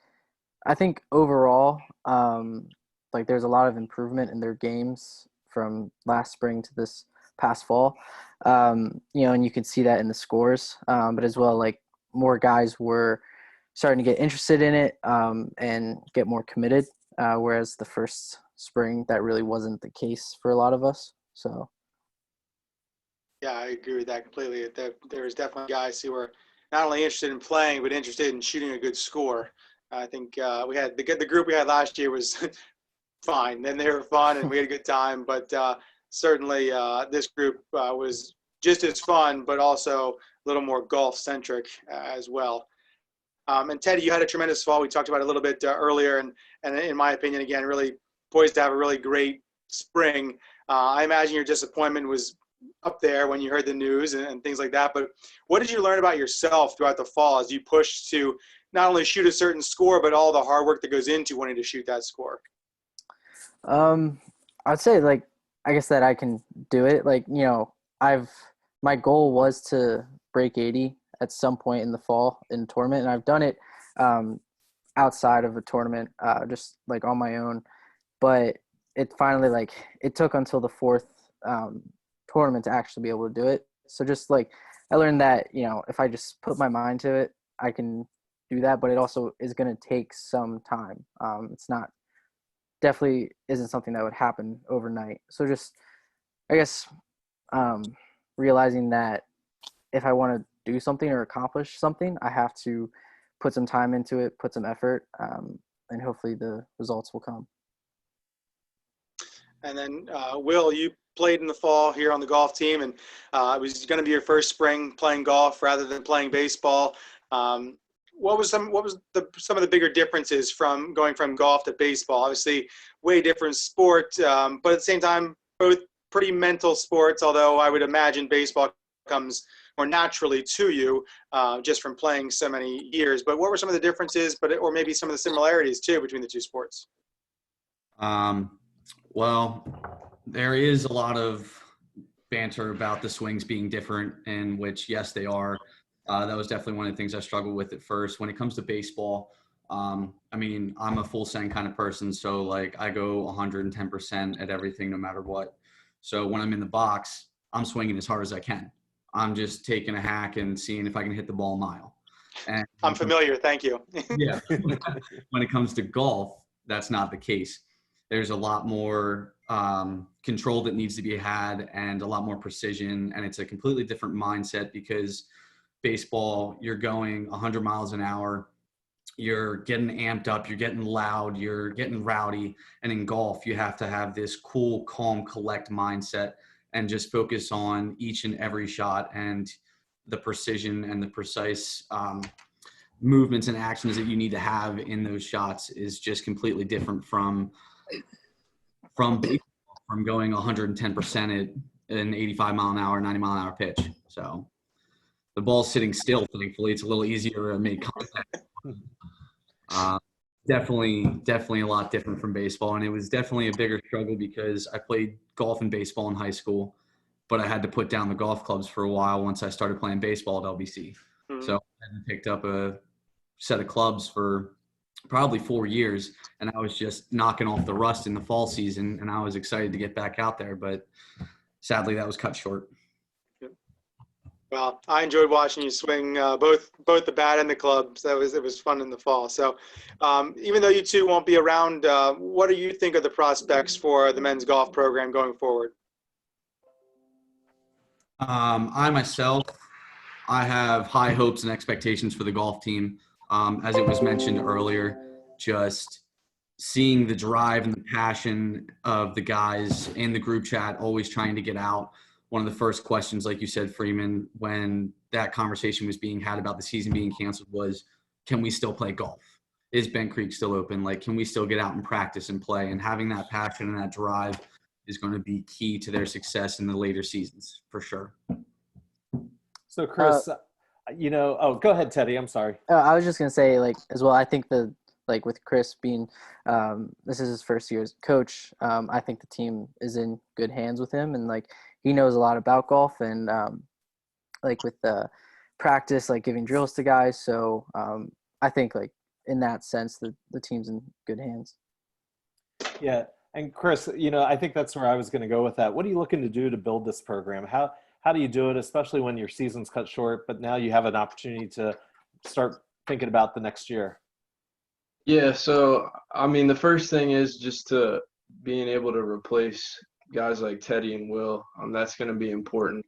I think overall, there's a lot of improvement in their games from last spring to this past fall. And you could see that in the scores, but as well, more guys were starting to get interested in it and get more committed, whereas the first spring, that really wasn't the case for a lot of us. So. Yeah, I agree with that completely. There was definitely guys who were not only interested in playing, but interested in shooting a good score. I think we had the group we had last year was fine. Then they were fun, and we had a good time. But certainly this group was just as fun, but also a little more golf-centric as well. And Teddy, you had a tremendous fall. We talked about it a little bit earlier, and in my opinion, again, really poised to have a really great spring. I imagine your disappointment was up there when you heard the news and things like that. But what did you learn about yourself throughout the fall as you pushed to not only shoot a certain score, but all the hard work that goes into wanting to shoot that score? I'd say I guess that I can do it. My goal was to break 80 at some point in the fall in a tournament, and I've done it outside of a tournament, just on my own. But it finally it took until the 4th tournament to actually be able to do it. So just I learned that if I just put my mind to it, I can do that. But it also is going to take some time. It's not definitely isn't something that would happen overnight. So just I guess realizing that if I want to do something or accomplish something, I have to put some time into it, put some effort, and hopefully the results will come. And then Will, you played in the fall here on the golf team, and it was going to be your first spring playing golf rather than playing baseball. What was some of the bigger differences from going from golf to baseball? Obviously, way different sport, but at the same time, both pretty mental sports. Although I would imagine baseball comes more naturally to you just from playing so many years. But what were some of the differences, or maybe some of the similarities too between the two sports? Well, there is a lot of banter about the swings being different, in which, yes, they are. That was definitely one of the things I struggled with at first. When it comes to baseball, I'm a full send kind of person. So I go 110% at everything, no matter what. So when I'm in the box, I'm swinging as hard as I can. I'm just taking a hack and seeing if I can hit the ball a mile. And I'm familiar. Thank you. yeah. When it comes to golf, that's not the case. There's a lot more control that needs to be had and a lot more precision. And it's a completely different mindset because baseball, you're going 100 miles an hour. You're getting amped up, you're getting loud, you're getting rowdy. And in golf, you have to have this cool, calm, collect mindset and just focus on each and every shot, and the precision and the precise movements and actions that you need to have in those shots is just completely different from baseball, from going 110% at an 85 mile an hour, 90 mile an hour pitch. So the ball's sitting still, thankfully. It's a little easier to make contact. Definitely a lot different from baseball. And it was definitely a bigger struggle because I played golf and baseball in high school, but I had to put down the golf clubs for a while once I started playing baseball at LBC. Mm-hmm. So I picked up a set of clubs for probably 4 years, and I was just knocking off the rust in the fall season, and I was excited to get back out there, but sadly that was cut short. Well, I enjoyed watching you swing both the bat and the clubs. It was fun in the fall. So even though you two won't be around, what do you think are the prospects for the men's golf program going forward? I myself, I have high hopes and expectations for the golf team. As it was mentioned earlier, just seeing the drive and the passion of the guys in the group chat, always trying to get out. One of the first questions, like you said, Freeman, when that conversation was being had about the season being canceled was, can we still play golf? Is Bent Creek still open? Like, can we still get out and practice and play? And having that passion and that drive is going to be key to their success in the later seasons, for sure. So, Chris, go ahead, Teddy. I'm sorry. I was just going to say, as well, I think with Chris being, this is his first year as coach, I think the team is in good hands with him. And, he knows a lot about golf and with the practice, giving drills to guys. So I think in that sense, the team's in good hands. Yeah. And Chris, I think that's where I was going to go with that. What are you looking to do to build this program? How do you do it, especially when your season's cut short, but now you have an opportunity to start thinking about the next year? Yeah. So, the first thing is just being able to replace guys like Teddy and Will. That's going to be important,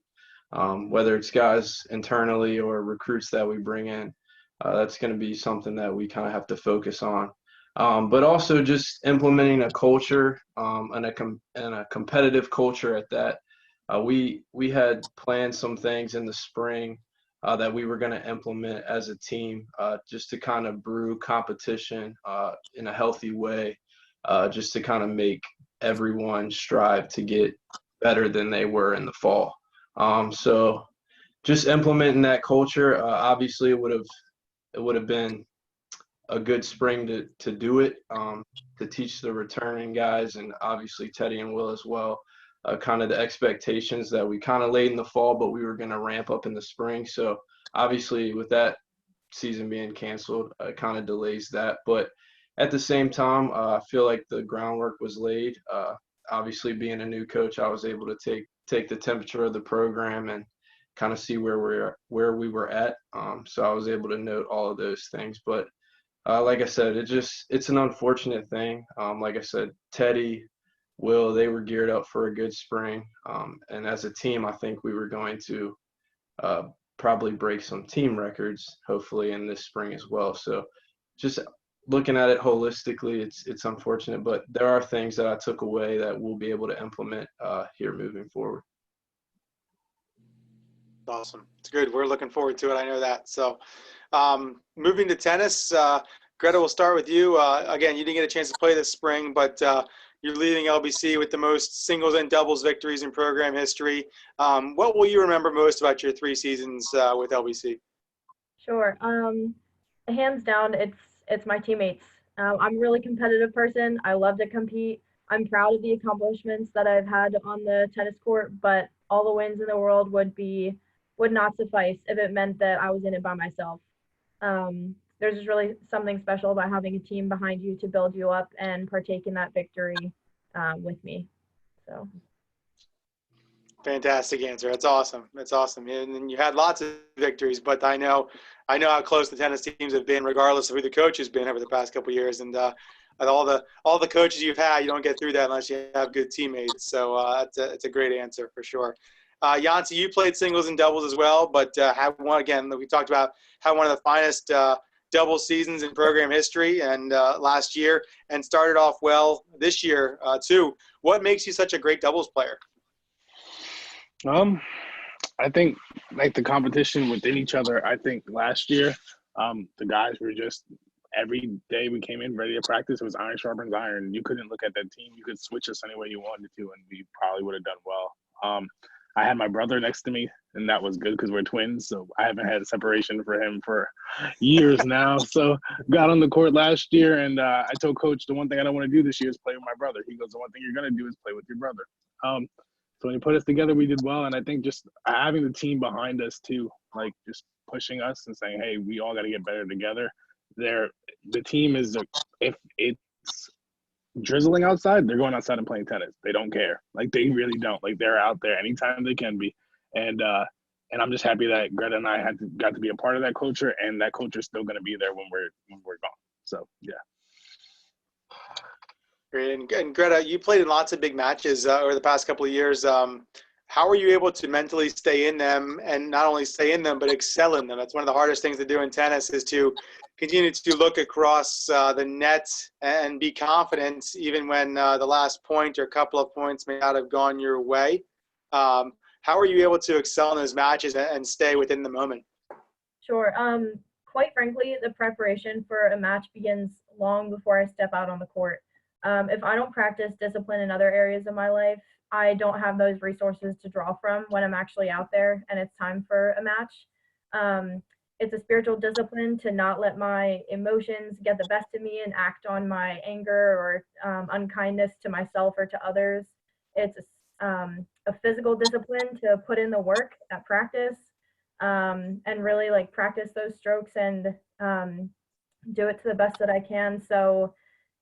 whether it's guys internally or recruits that we bring in. That's going to be something that we kind of have to focus on. But also just implementing a culture and a competitive culture at that. We had planned some things in the spring that we were going to implement as a team just to kind of brew competition in a healthy way, just to kind of make everyone strive to get better than they were in the fall. So just implementing that culture, obviously it would have been a good spring to do it, to teach the returning guys and obviously Teddy and Will as well, kind of the expectations that we kind of laid in the fall, but we were going to ramp up in the spring. So obviously with that season being canceled, it kind of delays that. But at the same time, I feel like the groundwork was laid. Obviously, being a new coach, I was able to take the temperature of the program and kind of see where we were at. So I was able to note all of those things. But like I said, it's an unfortunate thing. Like I said, Teddy, Will, they were geared up for a good spring. And as a team, I think we were going to probably break some team records, hopefully, in this spring as well. So just looking at it holistically, it's unfortunate, but there are things that I took away that we'll be able to implement here moving forward. Awesome. It's good. We're looking forward to it. I know that. So moving to tennis, Greta, we'll start with you. Again, you didn't get a chance to play this spring, but you're leading LBC with the most singles and doubles victories in program history. What will you remember most about your 3 seasons with LBC? Sure. Hands down, it's my teammates. I'm a really competitive person. I love to compete. I'm proud of the accomplishments that I've had on the tennis court, but all the wins in the world would not suffice if it meant that I was in it by myself. There's just really something special about having a team behind you to build you up and partake in that victory with me. So. Fantastic answer. That's awesome. That's awesome. And you had lots of victories, but I know how close the tennis teams have been, regardless of who the coach has been over the past couple of years. And all the coaches you've had, you don't get through that unless you have good teammates. So it's a great answer for sure. Yancy, you played singles and doubles as well, but had one, again, we talked about, had one of the finest double seasons in program history and last year, and started off well this year too. What makes you such a great doubles player? I think like the competition within each other. I think last year, the guys were just, every day we came in ready to practice, it was iron sharpens iron. You couldn't look at that team. You could switch us any way you wanted to, and we probably would have done well. I had my brother next to me, and that was good because we're twins. So I haven't had a separation for him for years now. So got on the court last year, and I told coach, the one thing I don't want to do this year is play with my brother. He goes, the one thing you're going to do is play with your brother. So when he put us together, we did well. And I think just having the team behind us too, like just pushing us and saying, hey, we all got to get better together. The team is, if it's drizzling outside, they're going outside and playing tennis. They don't care. Like, they really don't. Like, they're out there anytime they can be. And I'm just happy that Greta and I got to be a part of that culture, and that culture is still going to be there when we're gone. So, yeah. Great. And Greta, you played in lots of big matches over the past couple of years. How are you able to mentally stay in them, and not only stay in them, but excel in them? That's one of the hardest things to do in tennis, is to continue to look across the net and be confident even when the last point or couple of points may not have gone your way. How are you able to excel in those matches and stay within the moment? Sure. Quite frankly, the preparation for a match begins long before I step out on the court. If I don't practice discipline in other areas of my life, I don't have those resources to draw from when I'm actually out there and it's time for a match. It's a spiritual discipline to not let my emotions get the best of me and act on my anger or unkindness to myself or to others. It's a physical discipline to put in the work at practice and really like practice those strokes and do it to the best that I can. So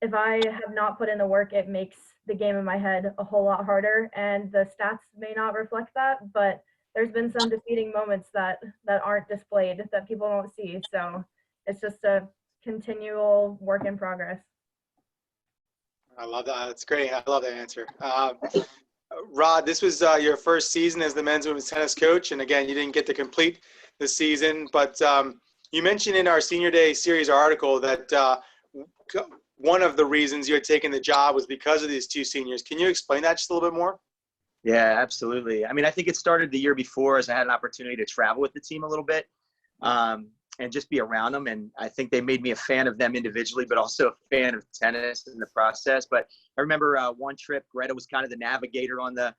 if I have not put in the work, it makes the game in my head a whole lot harder, and the stats may not reflect that, but there's been some defeating moments that aren't displayed, that people don't see. So it's just a continual work in progress. I love that. That's great. I love that answer. Rod, this was your first season as the men's and women's tennis coach, and again, you didn't get to complete the season, but you mentioned in our Senior Day series article that one of the reasons you had taken the job was because of these two seniors. Can you explain that just a little bit more? Yeah, absolutely. I mean, I think it started the year before as I had an opportunity to travel with the team a little bit and just be around them. And I think they made me a fan of them individually, but also a fan of tennis in the process. But I remember one trip, Greta was kind of the navigator on the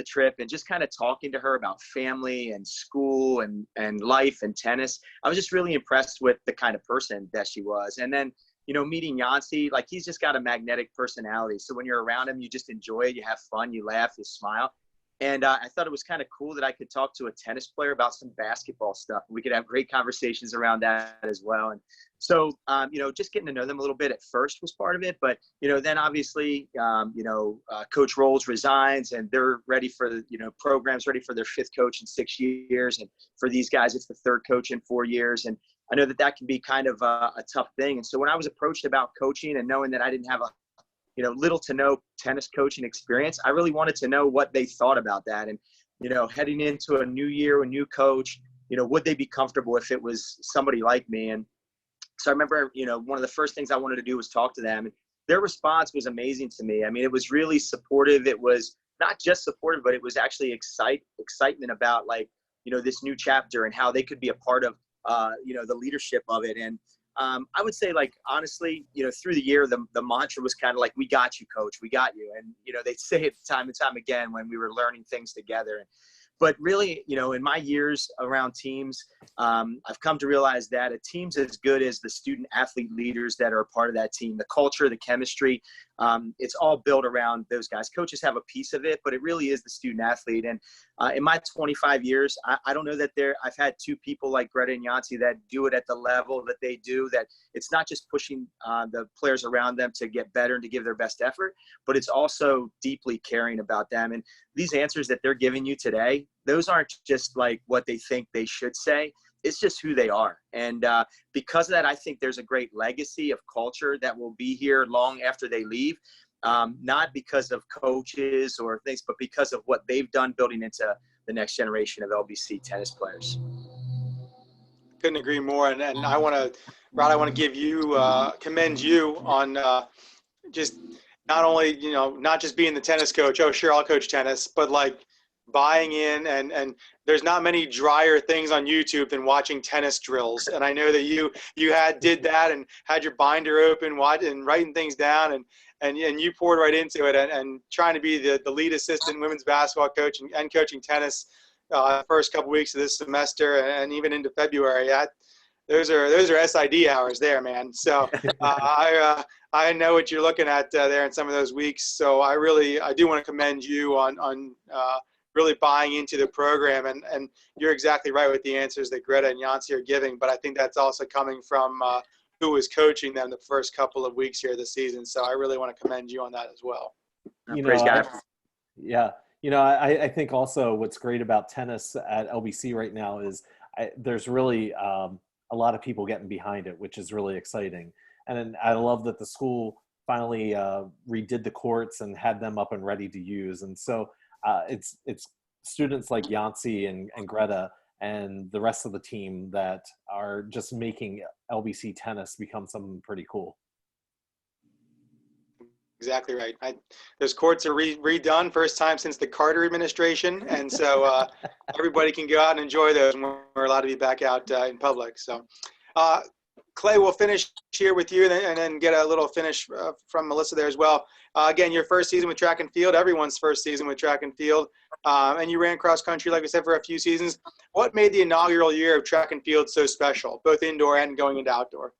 trip, and just kind of talking to her about family and school and life and tennis. I was just really impressed with the kind of person that she was. And then, you know, meeting Yancy, like, he's just got a magnetic personality. So when you're around him, you just enjoy it. You have fun, you laugh, you smile. And I thought it was kind of cool that I could talk to a tennis player about some basketball stuff. We could have great conversations around that as well. And so, you know, just getting to know them a little bit at first was part of it. But, you know, then obviously, Coach Rolls resigns, and they're ready for, programs ready for their fifth coach in 6 years. And for these guys, it's the third coach in 4 years. And I know that can be kind of a tough thing. And so when I was approached about coaching and knowing that I didn't have little to no tennis coaching experience, I really wanted to know what they thought about that. And, heading into a new year, a new coach, would they be comfortable if it was somebody like me? And so I remember, one of the first things I wanted to do was talk to them. And their response was amazing to me. I mean, it was really supportive. It was not just supportive, but it was actually excitement about this new chapter and how they could be a part of, the leadership of it. And I would say, honestly, through the year, the mantra was kind of like, we got you, coach, we got you. And, they'd say it time and time again when we were learning things together. But really, in my years around teams, I've come to realize that a team's as good as the student athlete leaders that are a part of that team, the culture, the chemistry. It's all built around those guys. Coaches have a piece of it, but it really is the student athlete. And in my 25 years, I don't know that I've had two people like Greta and Yancy that do it at the level that they do, that it's not just pushing the players around them to get better and to give their best effort, but it's also deeply caring about them. And these answers that they're giving you today, those aren't just like what they think they should say. It's just who they are. And because of that, I think there's a great legacy of culture that will be here long after they leave, not because of coaches or things, but because of what they've done building into the next generation of LBC tennis players. Couldn't agree more. And I want to, Rod, I want to give you, commend you on just not only, not just being the tennis coach, oh, sure, I'll coach tennis, but like buying in, and there's not many drier things on YouTube than watching tennis drills. And I know that you did that and had your binder open, and writing things down, and you poured right into it, and trying to be the lead assistant women's basketball coach and coaching tennis first couple weeks of this semester and even into February. Those are SID hours there, man. So I know what you're looking at there in some of those weeks. So I do want to commend you on really buying into the program, and you're exactly right with the answers that Greta and Yancy are giving, but I think that's also coming from who was coaching them the first couple of weeks here this season. So I really want to commend you on that as well. Praise God. Yeah. I think also what's great about tennis at LBC right now is there's really a lot of people getting behind it, which is really exciting. And I love that the school finally redid the courts and had them up and ready to use. And so it's students like Yancy and Greta and the rest of the team that are just making LBC tennis become something pretty cool. Exactly right. Those courts are redone, first time since the Carter administration, and so everybody can go out and enjoy those, and we're allowed to be back out in public. So, Clay, we'll finish here with you and then get a little finish from Melissa there as well. Again, your first season with track and field, everyone's first season with track and field, and you ran cross country, like we said, for a few seasons. What made the inaugural year of track and field so special, both indoor and going into outdoor?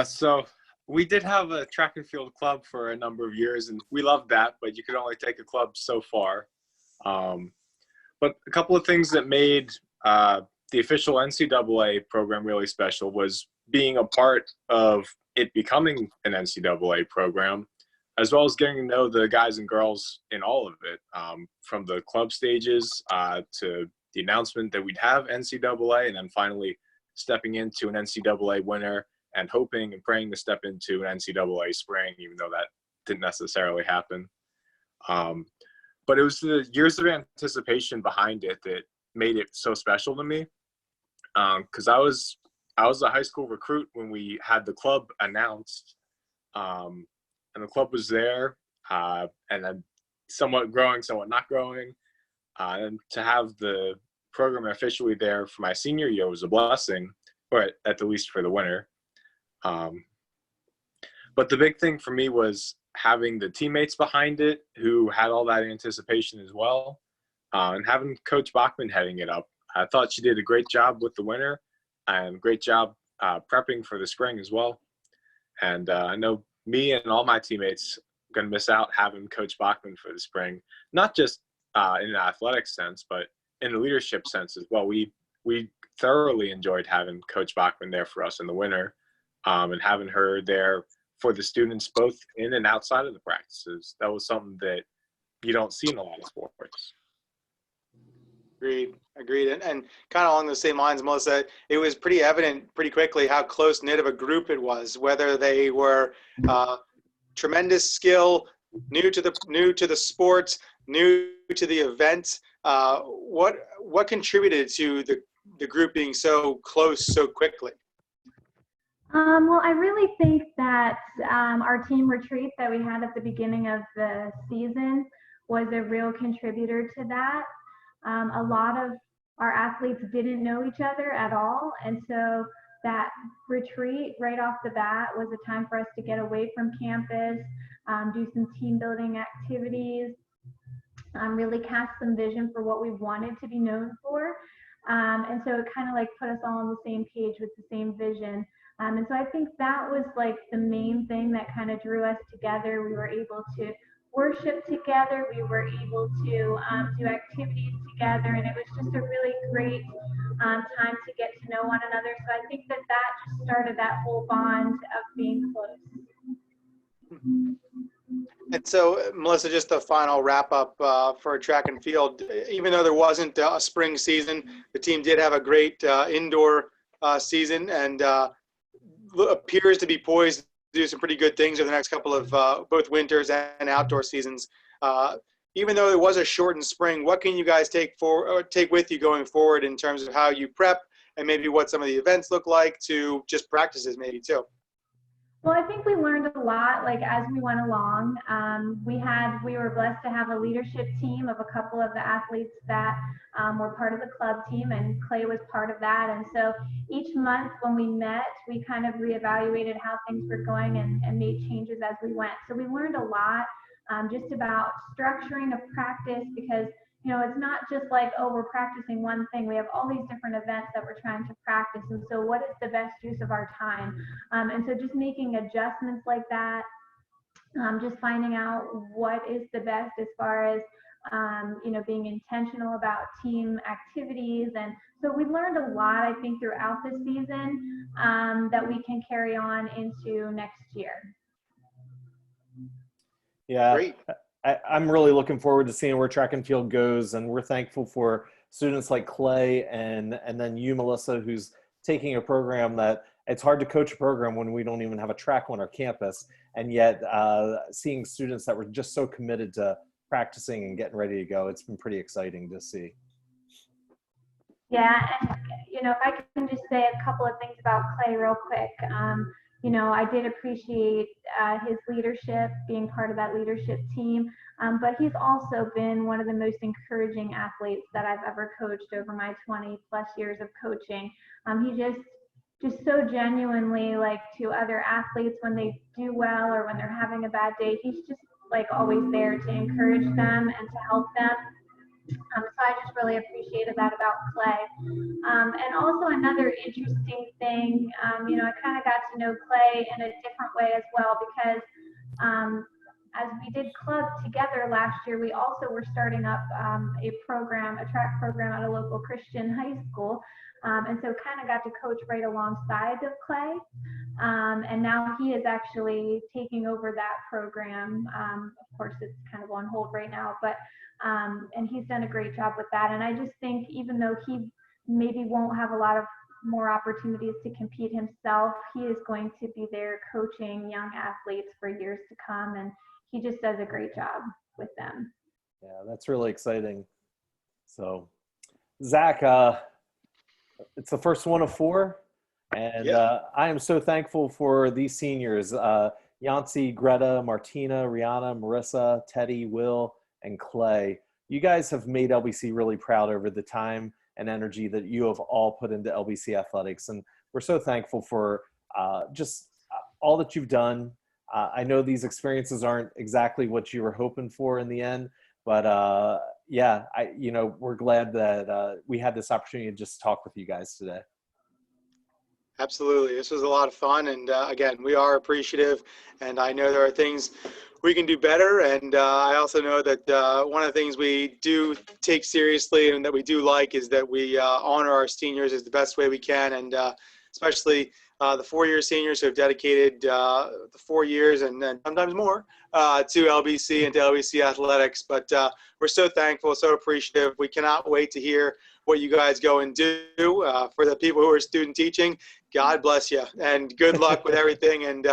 So we did have a track and field club for a number of years, and we loved that, but you could only take a club so far. But a couple of things that made the official NCAA program really special was being a part of it becoming an NCAA program, as well as getting to know the guys and girls in all of it, from the club stages to the announcement that we'd have NCAA, and then finally stepping into an NCAA winter and hoping and praying to step into an NCAA spring, even though that didn't necessarily happen. But it was the years of anticipation behind it that made it so special to me. Because I was a high school recruit when we had the club announced, and the club was there, and then somewhat growing, somewhat not growing. And to have the program officially there for my senior year was a blessing, or at the least for the winter. But the big thing for me was having the teammates behind it who had all that anticipation as well, and having Coach Bachman heading it up. I thought she did a great job with the winter and great job prepping for the spring as well. And I know me and all my teammates are going to miss out having Coach Bachman for the spring, not just in an athletic sense, but in a leadership sense as well. We thoroughly enjoyed having Coach Bachman there for us in the winter, and having her there for the students both in and outside of the practices. That was something that you don't see in a lot of sports. Agreed. And kind of along the same lines, Melissa, it was pretty evident pretty quickly how close-knit of a group it was, whether they were tremendous skill, new to the sport, new to the event. What contributed to the group being so close so quickly? Well, I really think that our team retreat that we had at the beginning of the season was a real contributor to that. A lot of our athletes didn't know each other at all, and so that retreat right off the bat was a time for us to get away from campus, do some team building activities, really cast some vision for what we wanted to be known for. And so it kind of like put us all on the same page with the same vision. And so I think that was like the main thing that kind of drew us together. We were able to worship together. We were able to do activities together, and it was just a really great time to get to know one another. So I think that just started that whole bond of being close. And so, Melissa, just a final wrap up for track and field. Even though there wasn't a spring season, the team did have a great indoor season and appears to be poised to do some pretty good things over the next couple of both winters and outdoor seasons. Even though it was a shortened spring, what can you guys take with you going forward in terms of how you prep and maybe what some of the events look like to just practices maybe too? Well, I think we learned a lot, like as we went along. We were blessed to have a leadership team of a couple of the athletes that were part of the club team, and Clay was part of that. And so each month when we met, we kind of reevaluated how things were going and made changes as we went. So we learned a lot just about structuring a practice, because it's not just like, oh, we're practicing one thing. We have all these different events that we're trying to practice. And so what is the best use of our time? And so just making adjustments like that, just finding out what is the best as far as, being intentional about team activities. And so we learned a lot, I think, throughout the season that we can carry on into next year. Yeah. Great. I'm really looking forward to seeing where track and field goes, and we're thankful for students like Clay and then you, Melissa, who's taking a program that it's hard to coach a program when we don't even have a track on our campus, and yet seeing students that were just so committed to practicing and getting ready to go, it's been pretty exciting to see. Yeah, and if I can just say a couple of things about Clay real quick. I did appreciate his leadership, being part of that leadership team, but he's also been one of the most encouraging athletes that I've ever coached over my 20 plus years of coaching. He just so genuinely, like, to other athletes when they do well or when they're having a bad day, he's just like always there to encourage them and to help them. So I just really appreciated that about Clay. And also another interesting thing, I kind of got to know Clay in a different way as well, because as we did club together last year, we also were starting up a track program at a local Christian high school. And so kind of got to coach right alongside of Clay. And now he is actually taking over that program. Of course, it's kind of on hold right now, but and he's done a great job with that. And I just think, even though he maybe won't have a lot of more opportunities to compete himself, he is going to be there coaching young athletes for years to come. And he just does a great job with them. Yeah, that's really exciting. So, Zach, it's the first one of 4. And I am so thankful for these seniors, Yancy, Greta, Martina, Rihanna, Marissa, Teddy, Will, and Clay. You guys have made LBC really proud over the time and energy that you have all put into LBC athletics. And we're so thankful for just all that you've done. I know these experiences aren't exactly what you were hoping for in the end, but we're glad that we had this opportunity to just talk with you guys today. Absolutely. This was a lot of fun. And again, we are appreciative, and I know there are things we can do better. And I also know that one of the things we do take seriously and that we do like is that we honor our seniors as the best way we can. And especially the 4-year seniors who have dedicated the 4 years and then sometimes more to LBC and to LBC athletics. But we're so thankful, so appreciative. We cannot wait to hear what you guys go and do. For the people who are student teaching, God bless you and good luck with everything. And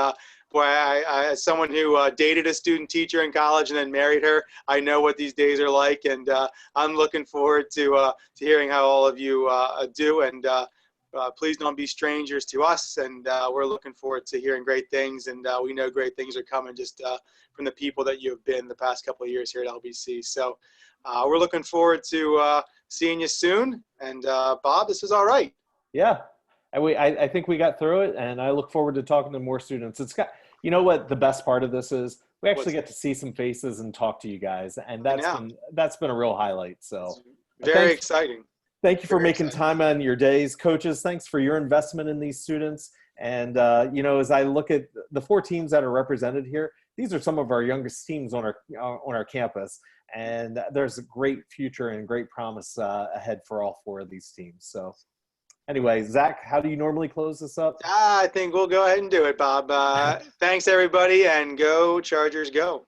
boy, I as someone who dated a student teacher in college and then married her, I know what these days are like. And I'm looking forward to hearing how all of you do. And please don't be strangers to us. And we're looking forward to hearing great things. And we know great things are coming just from the people that you have been the past couple of years here at LBC. So we're looking forward to seeing you soon. And Bob, this was all right. Yeah. And I think we got through it, and I look forward to talking to more students. It's got, you know what the best part of this is? We actually get to see some faces and talk to you guys, and that's been a real highlight. So very exciting. Thank you for making time on your days. Coaches, thanks for your investment in these students. And, you know, as I look at the 4 teams that are represented here, these are some of our youngest teams on our campus. And there's a great future and great promise ahead for all 4 of these teams. So anyway, Zach, how do you normally close this up? I think we'll go ahead and do it, Bob. Thanks, everybody, and go Chargers, go.